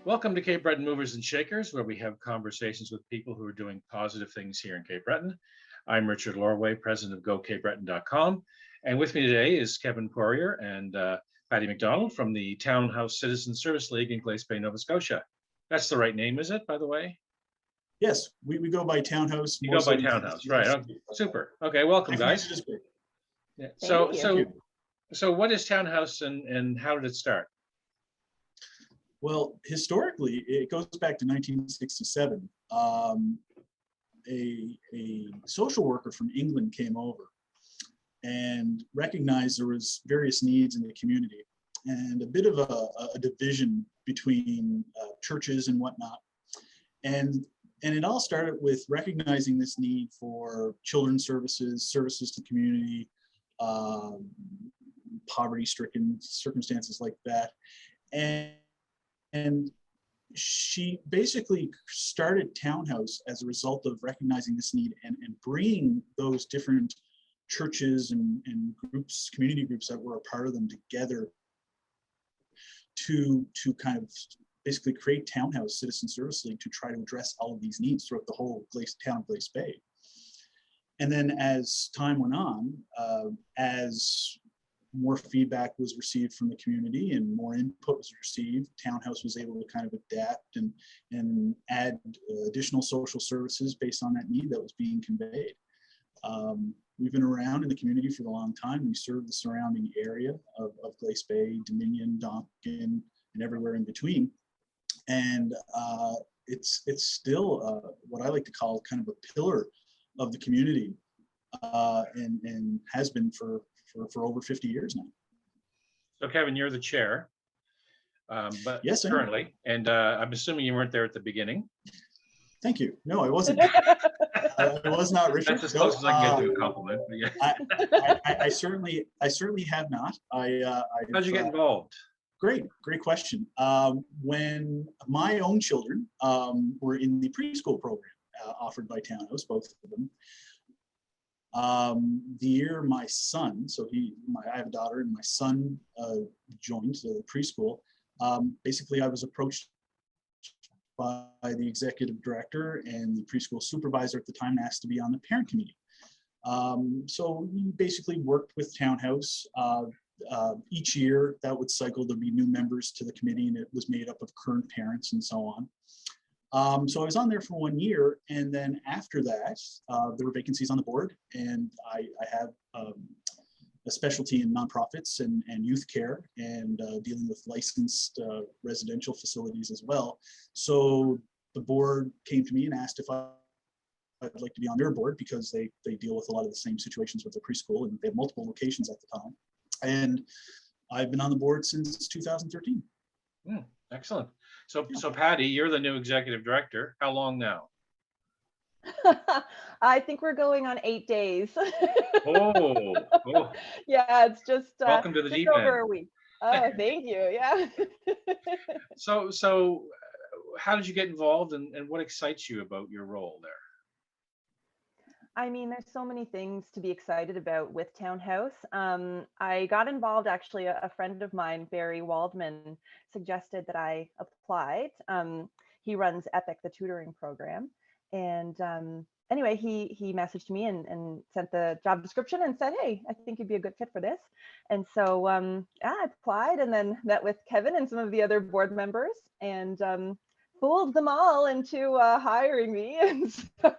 Welcome to Cape Breton Movers and Shakers, where we have conversations with people who are doing positive things here in Cape Breton. I'm Richard Lorway, president of goCapeBreton.com. And with me today is Kevin Poirier and Patti McDonald from the Townhouse Citizen Service League in Glace Bay, Nova Scotia. That's the right name, is it, by the way? Yes, we go by Townhouse. You go by Townhouse, right. Okay, super. Okay, welcome, guys. Yeah. So what is Townhouse and how did it start? Well, historically, it goes back to 1967. A social worker from England came over and recognized there was various needs in the community and a bit of a division between churches and whatnot. And it all started with recognizing this need for children's services, services to the community, poverty-stricken circumstances like that. And she basically started Townhouse as a result of recognizing this need and bringing those different churches and groups, community groups that were a part of them together to kind of basically create Townhouse Citizen Service League to try to address all of these needs throughout the whole town of Glace Bay. And then as time went on, as more feedback was received from the community and more input was received, Townhouse was able to kind of adapt and add additional social services based on that need that was being conveyed. We've been around in the community for a long time. We serve the surrounding area of Glace Bay, Dominion, Donkin, and everywhere in between. And it's still what I like to call kind of a pillar of the community and has been for over 50 years now. So Kevin, you're the chair, but yes, currently, and I'm assuming you weren't there at the beginning. Thank you. No, I wasn't. I was not, Richard. That's as close as I can get to a compliment. Yeah. I certainly have not. How'd you get involved? Great question. When my own children were in the preschool program offered by Townhouse, both of them, the year my son, I have a daughter, and my son joined the preschool. Basically, I was approached by the executive director and the preschool supervisor at the time, asked to be on the parent committee. So we basically worked with Townhouse. Each year that would cycle, there'd be new members to the committee, and it was made up of current parents and so on. So I was on there for 1 year, and then after that, there were vacancies on the board, and I have a specialty in nonprofits and youth care and dealing with licensed residential facilities as well. So the board came to me and asked if I'd like to be on their board because they deal with a lot of the same situations with the preschool, and they have multiple locations at the time. And I've been on the board since 2013. Excellent. So Patti, you're the new executive director. How long now? I think we're going on 8 days. Oh. Yeah, it's just welcome to the just deep over end. a week. Oh, thank you. Yeah. So how did you get involved, and what excites you about your role there? I mean, there's so many things to be excited about with Townhouse. I got involved, actually, a friend of mine, Barry Waldman, suggested that I applied. He runs EPIC, the tutoring program. And anyway, he messaged me and sent the job description and said, hey, I think you'd be a good fit for this. And so I applied and then met with Kevin and some of the other board members and fooled them all into hiring me. And so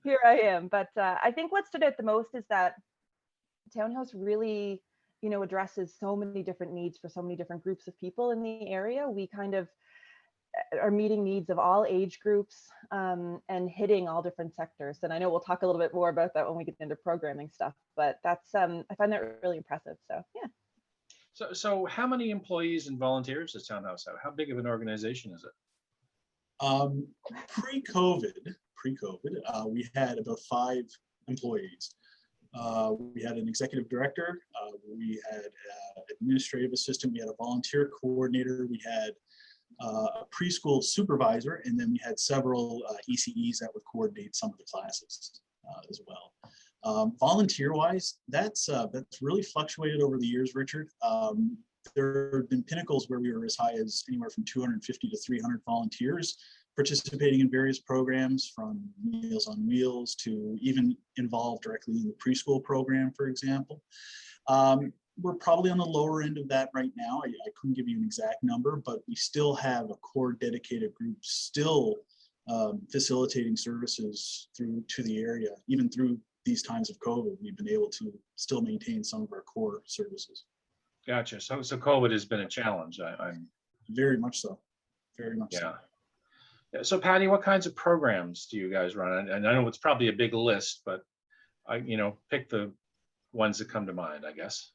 here I am. But I think what stood out the most is that Townhouse really, addresses so many different needs for so many different groups of people in the area. We kind of are meeting needs of all age groups and hitting all different sectors. And I know we'll talk a little bit more about that when we get into programming stuff, but that's, I find that really impressive. So, yeah. So how many employees and volunteers does Townhouse have? How big of an organization is it? Pre-COVID, we had about 5 employees. We had an executive director, we had an administrative assistant, we had a volunteer coordinator, we had a preschool supervisor, and then we had several ECEs that would coordinate some of the classes. as well. Volunteer-wise, that's really fluctuated over the years, Richard. There have been pinnacles where we were as high as anywhere from 250 to 300 volunteers participating in various programs, from Meals on Wheels to even involved directly in the preschool program, for example. We're probably on the lower end of that right now. I couldn't give you an exact number, but we still have a core dedicated group still facilitating services through to the area. Even through these times of COVID, we've been able to still maintain some of our core services. Gotcha. So COVID has been a challenge. I'm very much so. Very much so. Yeah. So Patti, what kinds of programs do you guys run? And I know it's probably a big list, but pick the ones that come to mind, I guess.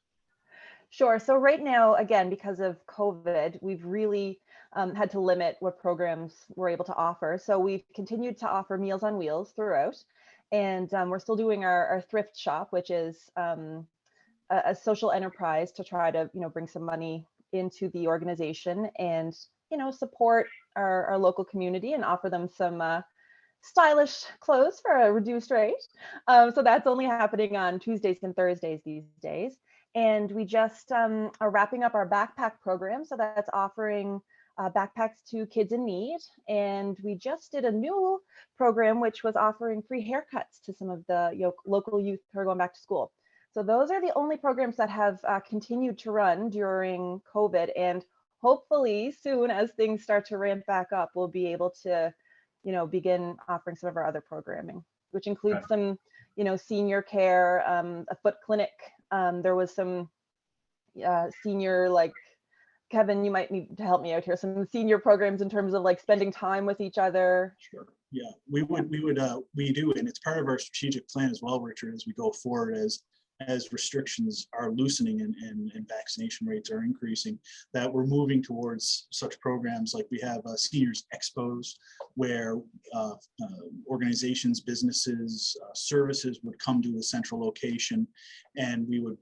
Sure. So right now, again, because of COVID, we've really had to limit what programs we're able to offer. So we've continued to offer Meals on Wheels throughout, and we're still doing our thrift shop, which is a social enterprise to try to bring some money into the organization and support our local community and offer them some stylish clothes for a reduced rate. So that's only happening on Tuesdays and Thursdays these days. And we just are wrapping up our backpack program. So that's offering backpacks to kids in need. And we just did a new program, which was offering free haircuts to some of the local youth who are going back to school. So those are the only programs that have continued to run during COVID. And hopefully soon, as things start to ramp back up, we'll be able to begin offering some of our other programming, which includes some senior care, a foot clinic. There was some senior, like, Kevin, you might need to help me out here, some senior programs in terms of like spending time with each other. Sure. Yeah, we do, and it's part of our strategic plan as well, Richard, as we go forward, as restrictions are loosening and vaccination rates are increasing, that we're moving towards such programs. Like we have seniors expos, where organizations, businesses, services would come to a central location, and we would,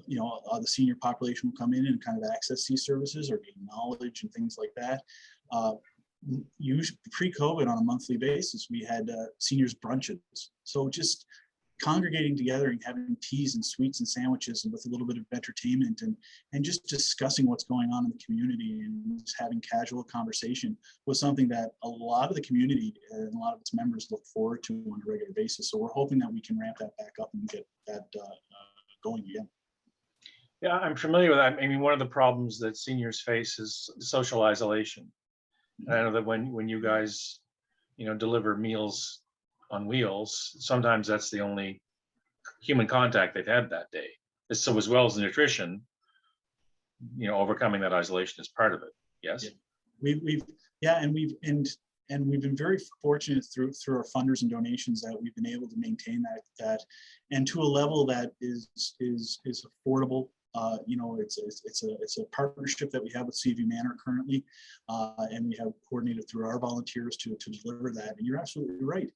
the senior population will come in and kind of access these services or gain knowledge and things like that. Usually pre-COVID, on a monthly basis, we had seniors brunches. So just congregating together and having teas and sweets and sandwiches, and with a little bit of entertainment, and just discussing what's going on in the community and just having casual conversation was something that a lot of the community and a lot of its members look forward to on a regular basis. So we're hoping that we can ramp that back up and get that going again. Yeah, I'm familiar with that. I mean, one of the problems that seniors face is social isolation. And I know that when you guys, deliver Meals on Wheels, sometimes that's the only human contact they've had that day. So as well as the nutrition, overcoming that isolation is part of it. Yes. Yeah. We've been very fortunate through our funders and donations that we've been able to maintain that and to a level that is affordable. It's a partnership that we have with CV Manor currently, and we have coordinated through our volunteers to deliver that. And you're absolutely right.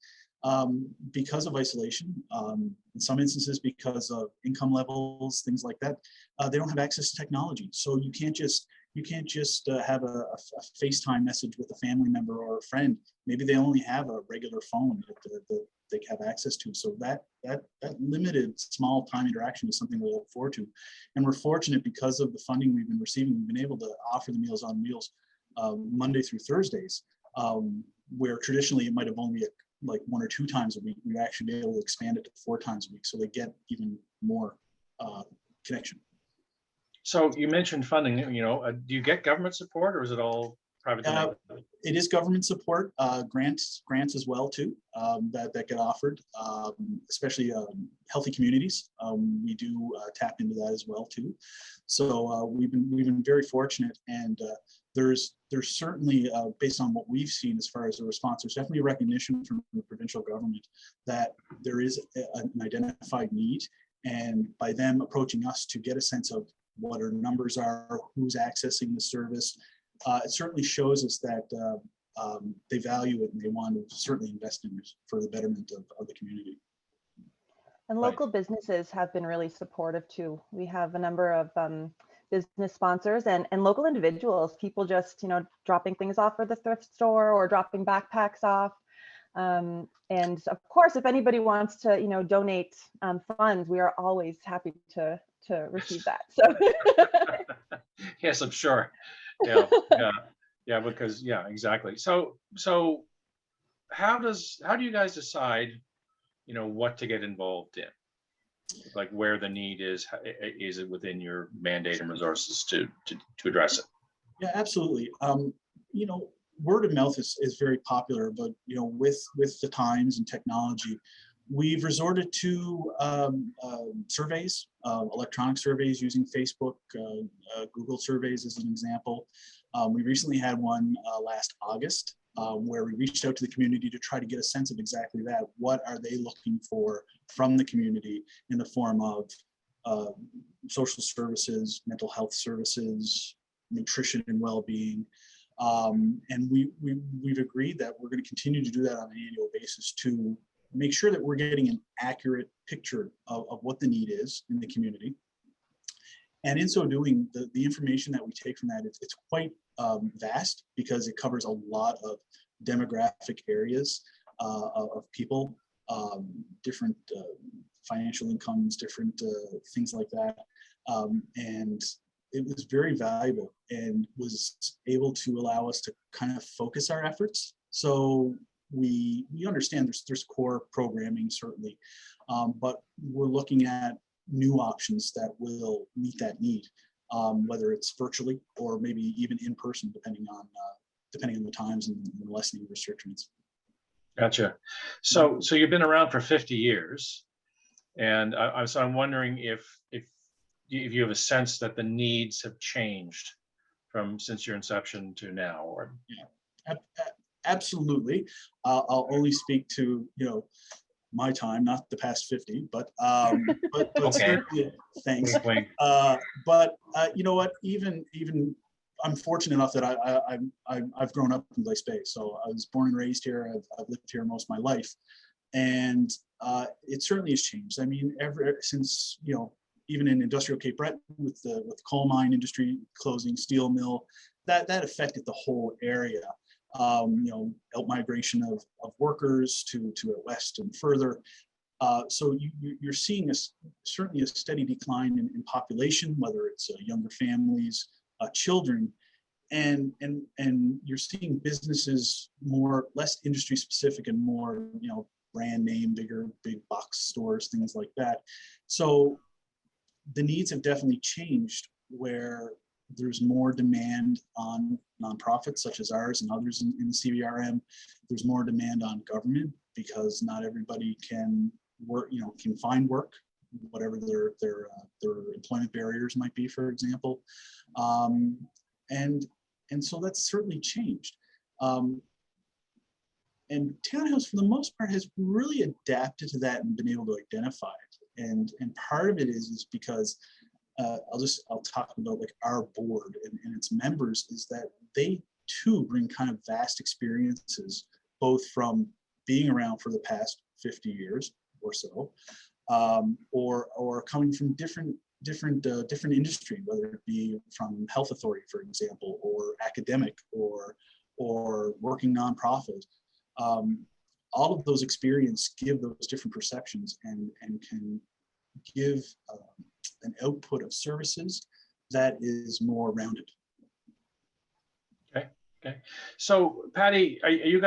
Because of isolation, in some instances because of income levels, things like that, they don't have access to technology. So you can't just have a FaceTime message with a family member or a friend. Maybe they only have a regular phone that they have access to. So that limited small time interaction is something we look forward to. And we're fortunate, because of the funding we've been receiving, we've been able to offer the Meals on Wheels Monday through Thursdays, where traditionally it might have only been like 1 or 2 times a week. We've actually been able to expand it to 4 times a week, so they get even more connection. So you mentioned funding. Do you get government support, or is it all private? It is government support, grants as well too, that get offered, especially healthy communities. We do tap into that as well too. So we've been very fortunate, and there's certainly, based on what we've seen as far as the response, there's definitely recognition from the provincial government that there is an identified need, and by them approaching us to get a sense of what our numbers are, who's accessing the service, it certainly shows us that they value it and they want to certainly invest in it for the betterment of the community. And local businesses have been really supportive too. We have a number of business sponsors and local individuals, people just, dropping things off for the thrift store or dropping backpacks off. And of course, if anybody wants to, donate funds, we are always happy to receive that. So Yes, I'm sure. Yeah, yeah, yeah. Because yeah, exactly. So how do you guys decide, what to get involved in? Like where the need is it within your mandate and resources to address it? Yeah, absolutely. You know, word of mouth is very popular, but with the times and technology, we've resorted to surveys, electronic surveys using Facebook, Google surveys as an example. We recently had one last August where we reached out to the community to try to get a sense of exactly that. What are they looking for from the community in the form of social services, mental health services, nutrition and well-being. And we've agreed that we're going to continue to do that on an annual basis to make sure that we're getting an accurate picture of what the need is in the community. And in so doing, the information that we take from that, it's quite vast because it covers a lot of demographic areas of people, different financial incomes, different things like that. And it was very valuable and was able to allow us to kind of focus our efforts. So we understand there's core programming certainly, but we're looking at new options that will meet that need, whether it's virtually or maybe even in person, depending on the times and lessening restrictions. Gotcha. So you've been around for 50 years, and so I'm wondering if you have a sense that the needs have changed since your inception to now, or absolutely. I'll only speak to my time, not the past 50, but okay. certainly, thanks. Wink, wink. But you know what? Even I'm fortunate enough that I've grown up in Glace Bay, so I was born and raised here. I've lived here most of my life, and it certainly has changed. I mean, ever since even in industrial Cape Breton with the coal mine industry closing, steel mill, that affected the whole area. Out migration of workers to out west and further. So you're seeing certainly a steady decline in population, whether it's younger families, children, and you're seeing businesses less industry specific and more brand name, big box stores, things like that. So the needs have definitely changed where there's more demand on nonprofits such as ours and others in the CBRM. There's more demand on government because not everybody can work, can find work, whatever their employment barriers might be, for example. And so that's certainly changed. And Townhouse, for the most part, has really adapted to that and been able to identify it. And part of it is because I'll talk about like our board and its members, is that they too bring kind of vast experiences, both from being around for the past 50 years or so, or coming from different industry, whether it be from health authority, for example, or academic, or working nonprofit. All of those experiences give those different perceptions and can give an output of services that is more rounded. Okay. So Patti, are you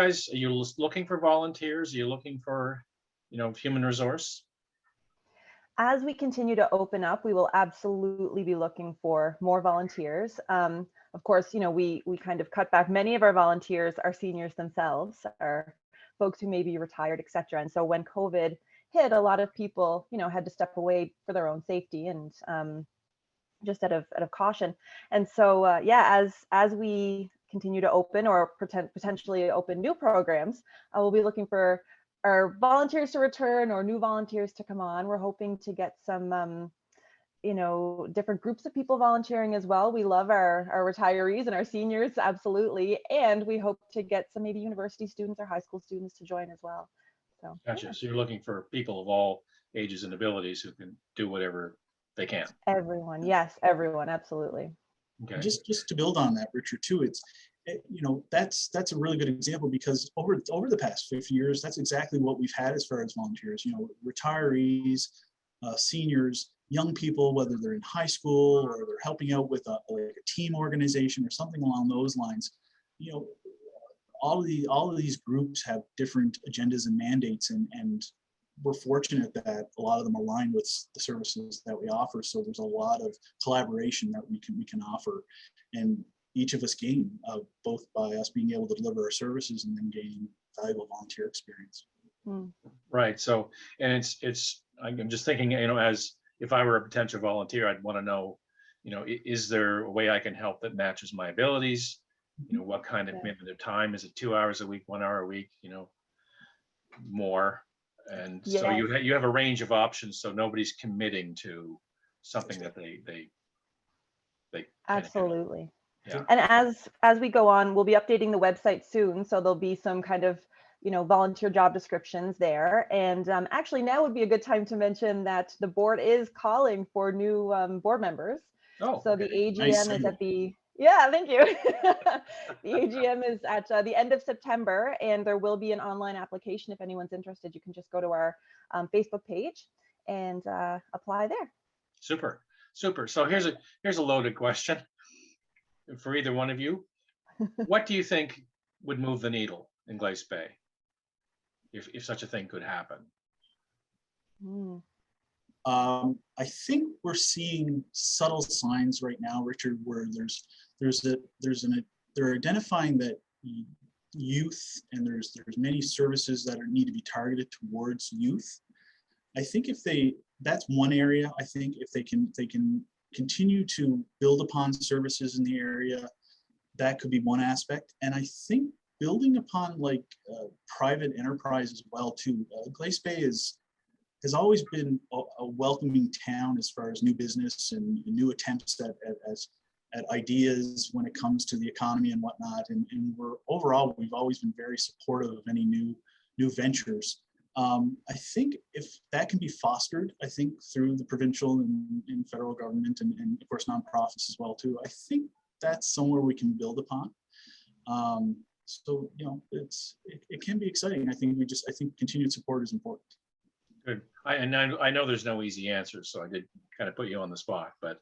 looking for volunteers? Are you looking for, human resource? As we continue to open up, we will absolutely be looking for more volunteers. Of course, we kind of cut back. Many of our volunteers are seniors themselves, are folks who may be retired, et cetera. And so when COVID hit, a lot of people, had to step away for their own safety and just out of caution. And so, as we continue to open or potentially open new programs, we'll be looking for our volunteers to return or new volunteers to come on. We're hoping to get some, different groups of people volunteering as well. We love our retirees and our seniors, absolutely. And we hope to get some maybe university students or high school students to join as well. So, Gotcha. yeah. So you're looking for people of all ages and abilities who can do whatever they can. Everyone, yes, everyone, absolutely. Okay. Just to build on that, Richard, too, that's a really good example, because over the past 50 years, that's exactly what we've had as far as volunteers. Retirees, seniors, young people, whether they're in high school or they're helping out with like a team organization or something along those lines. All of these groups have different agendas and mandates, and we're fortunate that a lot of them align with the services that we offer. So there's a lot of collaboration that we can offer, and each of us gain both by us being able to deliver our services and then gain valuable volunteer experience. Right. So, and I'm just thinking, as if I were a potential volunteer, I'd want to know, is there a way I can help that matches my abilities? What kind of commitment of time? Is it 2 hours a week, 1 hour a week, more? And so you have a range of options, so nobody's committing to something that they absolutely. Yeah. And as we go on, we'll be updating the website soon, so there'll be some kind of volunteer job descriptions there. And actually, now would be a good time to mention that the board is calling for new board members. Oh, so okay. the AGM Nice. is at the thank you. The AGM is at the end of September, and there will be an online application if anyone's interested. You can just go to our Facebook page and apply there. Super. So here's a loaded question for either one of you. What do you think would move the needle in Glace Bay, if such a thing could happen? I think we're seeing subtle signs right now, Richard, where they're identifying that youth, and there's many services that need to be targeted towards youth. I think that's one area. I think if they can continue to build upon services in the area, that could be one aspect. And I think building upon private enterprise as well too. Glace Bay has always been a welcoming town as far as new business and new attempts at ideas when it comes to the economy and whatnot. And we've always been very supportive of any new ventures. I think if that can be fostered, I think through the provincial and federal government and of course nonprofits as well too, I think that's somewhere we can build upon. So it can be exciting. I think continued support is important. Good. I know there's no easy answer, so I did kind of put you on the spot, but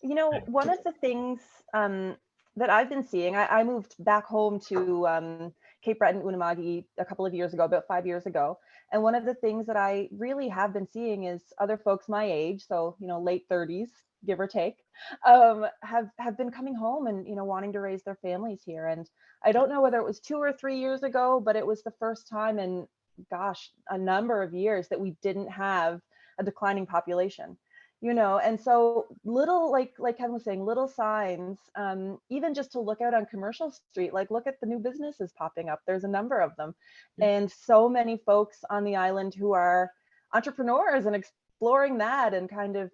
one of the things that I've been seeing, I moved back home to Cape Breton, Unama'ki a couple of years ago, about 5 years ago. And one of the things that I really have been seeing is other folks my age, so, late 30s, give or take, have been coming home and, wanting to raise their families here. And I don't know whether it was 2 or 3 years ago, but it was the first time in, a number of years that we didn't have a declining population. And so little, like Kevin was saying, little signs, even just to look out on Commercial Street, look at the new businesses popping up. There's a number of them. And so many folks on the island who are entrepreneurs and exploring that and kind of,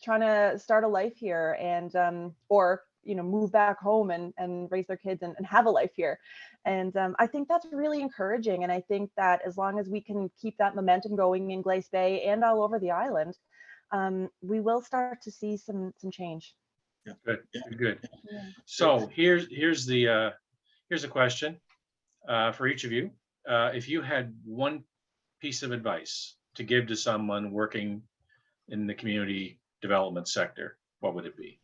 trying to start a life here and, or, move back home and raise their kids and have a life here. And I think that's really encouraging. And I think that as long as we can keep that momentum going in Glace Bay and all over the island, we will start to see some change. Good. Yeah. So here's a question for each of you. If you had one piece of advice to give to someone working in the community development sector, what would it be?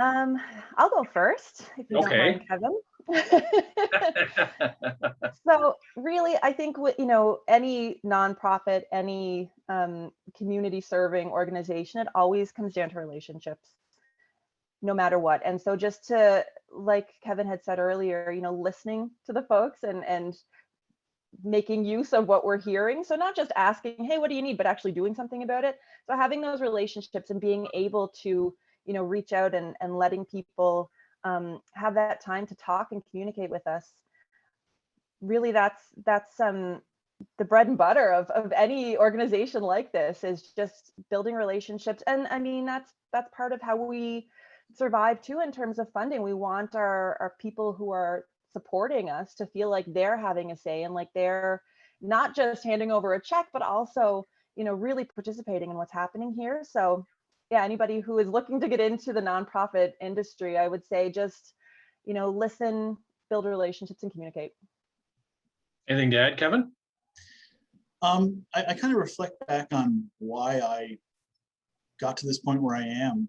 I'll go first, if you don't mind, Kevin. So really, I think any nonprofit, any community serving organization, it always comes down to relationships, no matter what. And so just to, like Kevin had said earlier, listening to the folks and making use of what we're hearing. So not just asking, hey, what do you need, but actually doing something about it. So having those relationships and being able to reach out and letting people have that time to talk and communicate with us. Really, that's the bread and butter of any organization like this, is just building relationships. And I mean, that's part of how we survive too in terms of funding. We want our people who are supporting us to feel like they're having a say and like they're not just handing over a check, but also really participating in what's happening here. So yeah, anybody who is looking to get into the nonprofit industry, I would say just, listen, build relationships, and communicate. Anything to add, Kevin? I kind of reflect back on why I got to this point where I am,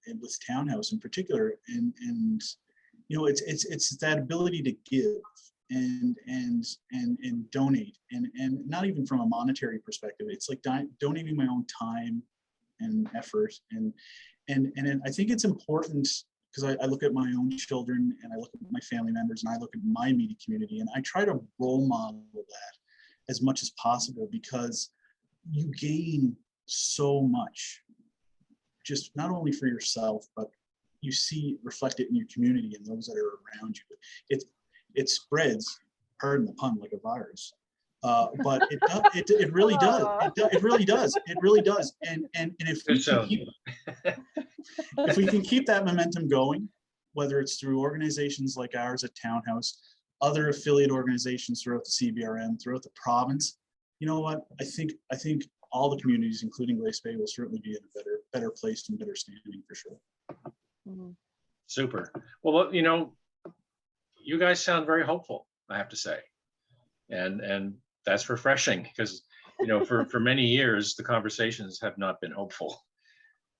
and with Townhouse in particular, and it's that ability to give and donate, and not even from a monetary perspective. It's like donating my own time and effort, and I think it's important because I look at my own children, and I look at my family members, and I look at my immediate community, and I try to role model that as much as possible, because you gain so much, just not only for yourself, but you see reflected in your community and those that are around you. It spreads, pardon the pun, like a virus. But it really does. It really does. It really does. And if we can keep that momentum going, whether it's through organizations like ours at Townhouse, other affiliate organizations throughout the CBRN, throughout the province, you know what? I think all the communities, including Glace Bay, will certainly be in a better place and better standing for sure. Mm-hmm. Super. Well, you guys sound very hopeful, I have to say, and that's refreshing, because for many years the conversations have not been hopeful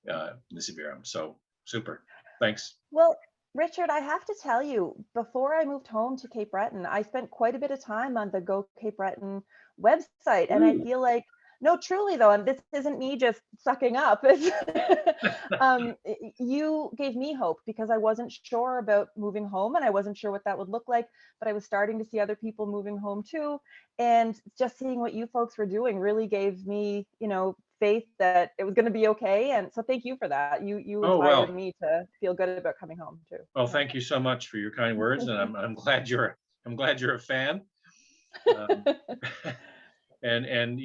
in the CBRN. So super. Thanks. Well, Richard, I have to tell you, before I moved home to Cape Breton, I spent quite a bit of time on the Go Cape Breton website. And I feel like, no, truly though, and this isn't me just sucking up, you gave me hope, because I wasn't sure about moving home, and I wasn't sure what that would look like, but I was starting to see other people moving home too. And just seeing what you folks were doing really gave me, faith that it was going to be okay. And so thank you for that. You inspired me to feel good about coming home too. Well, thank you so much for your kind words, and I'm glad you're a fan. And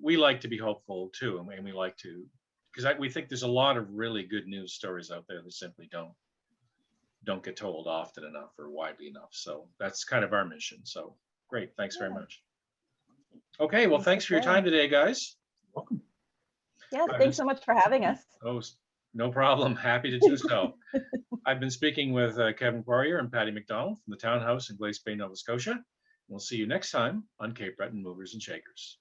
we like to be hopeful too, and we like to, because we think there's a lot of really good news stories out there that simply don't get told often enough or widely enough. So that's kind of our mission. So great, thanks very much. Okay, well, thanks for your time today, guys. Welcome. Yeah, thanks so much for having us. Oh, no problem. Happy to do so. I've been speaking with Kevin Poirier and Patti McDonald from the Townhouse in Glace Bay, Nova Scotia. We'll see you next time on Cape Breton Movers and Shakers.